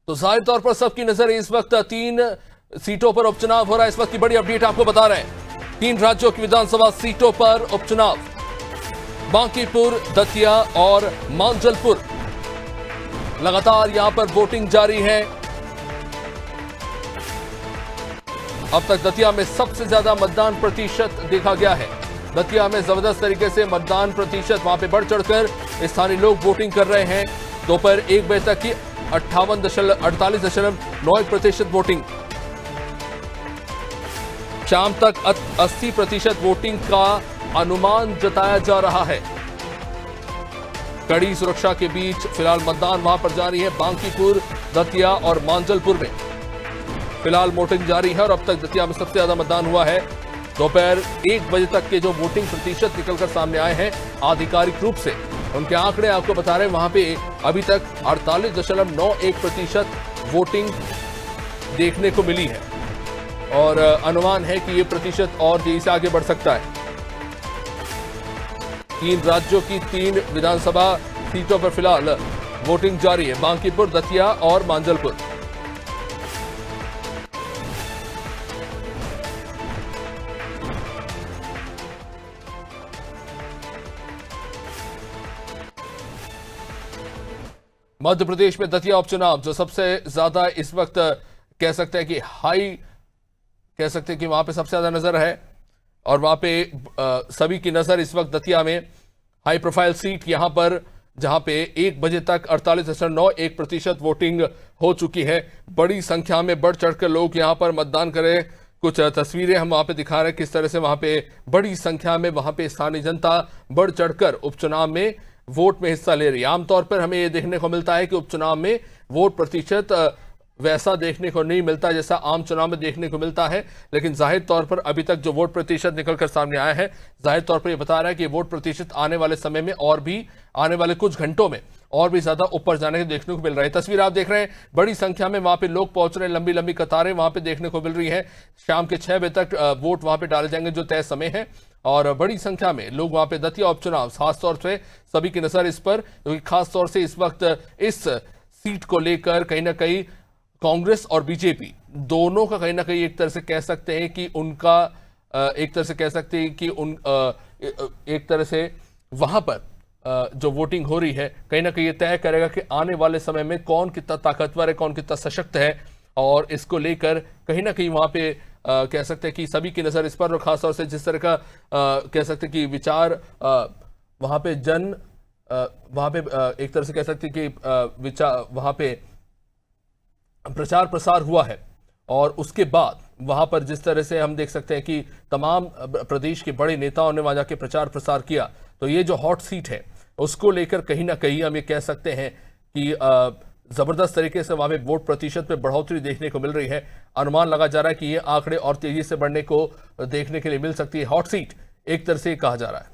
तो जाहिर तौर पर सबकी नजर इस वक्त 3 सीटों पर उपचुनाव हो रहा है। इस वक्त की बड़ी अपडेट आपको बता रहे हैं। 3 राज्यों की विधानसभा सीटों पर उपचुनाव, बांकीपुर, दतिया और मांजलपुर। लगातार यहां पर वोटिंग जारी है। अब तक दतिया में सबसे ज्यादा मतदान प्रतिशत देखा गया है। दतिया में जबरदस्त तरीके से मतदान प्रतिशत वहां पे बढ़ चढ़कर स्थानीय लोग वोटिंग कर रहे हैं। दोपहर 1 बजे तक की 48.9% वोटिंग, शाम तक 80% वोटिंग का अनुमान जताया जा रहा है। कड़ी सुरक्षा के बीच फिलहाल मतदान वहां पर जारी है। बांकीपुर, दतिया और मांजलपुर में फिलहाल वोटिंग जारी है और अब तक दतिया में सबसे ज्यादा मतदान हुआ है। दोपहर 1 बजे तक के जो वोटिंग प्रतिशत निकलकर सामने आए हैं आधिकारिक रूप से, उनके आंकड़े आपको बता रहे हैं। वहां पे अभी तक 48.91% वोटिंग देखने को मिली है और अनुमान है कि यह प्रतिशत और तेजी से आगे बढ़ सकता है। 3 राज्यों की 3 विधानसभा सीटों पर फिलहाल वोटिंग जारी है, बांकीपुर, दतिया और मांजलपुर। मध्य प्रदेश में दतिया उपचुनाव जो सबसे ज्यादा इस वक्त कह सकते हैं कि हाई, कह सकते हैं कि वहां पे सबसे ज्यादा नजर है और वहां पे सभी की नजर इस वक्त दतिया में हाई प्रोफाइल सीट यहां पर, जहां पे 1 बजे तक 48.91% वोटिंग हो चुकी है। बड़ी संख्या में बढ़ चढ़कर लोग यहां पर मतदान करें। कुछ तस्वीरें हम वहां पे दिखा रहे हैं किस तरह से वहां पे बड़ी संख्या में वहां पे स्थानीय जनता बढ़ चढ़कर उपचुनाव में वोट में हिस्सा ले रही है। आमतौर पर हमें यह देखने को मिलता है कि उपचुनाव में वोट प्रतिशत वैसा देखने को नहीं मिलता जैसा आम चुनाव में देखने को मिलता है, लेकिन जाहिर तौर पर अभी तक जो वोट प्रतिशत निकलकर सामने आया है, जाहिर तौर पर यह बता रहा है कि वोट प्रतिशत आने वाले समय में और भी, आने वाले कुछ घंटों में और भी ज्यादा ऊपर जाने के देखने को मिल रहा है। तस्वीर आप देख रहे हैं, बड़ी संख्या में वहां पे लोग पहुंच रहे हैं, लंबी लंबी कतारें वहां पे देखने को मिल रही है। शाम के 6 बजे तक वोट वहां पे डाले जाएंगे जो तय समय है और बड़ी संख्या में लोग वहां पे दतिया उपचुनाव, खासतौर से सभी की नजर इस पर, क्योंकि खासतौर से इस वक्त इस सीट को लेकर कहीं ना कहीं कांग्रेस और बीजेपी दोनों का कहीं ना कहीं एक तरह से कह सकते हैं कि उनका एक तरह से कह सकते हैं कि एक तरह से वहां पर जो वोटिंग हो रही है कहीं ना कहीं ये तय करेगा कि आने वाले समय में कौन कितना ताकतवर है, कौन कितना सशक्त है। और इसको लेकर कहीं ना कहीं वहां पे कह सकते हैं कि सभी की नजर इस पर, और खासतौर से जिस तरह का कह सकते हैं कि विचार वहां पे वहां पे एक तरह से कह सकते हैं कि विचार वहां पे प्रचार प्रसार हुआ है और उसके बाद वहां पर जिस तरह से हम देख सकते हैं कि तमाम प्रदेश के बड़े नेताओं ने वहां जाके प्रचार प्रसार किया, तो ये जो हॉट सीट है उसको लेकर कहीं ना कहीं हम ये कह सकते हैं कि जबरदस्त तरीके से वहां पे वोट प्रतिशत में बढ़ोतरी देखने को मिल रही है। अनुमान लगा जा रहा है कि ये आंकड़े और तेजी से बढ़ने को देखने के लिए मिल सकती है। हॉट सीट एक तरह से कहा जा रहा है।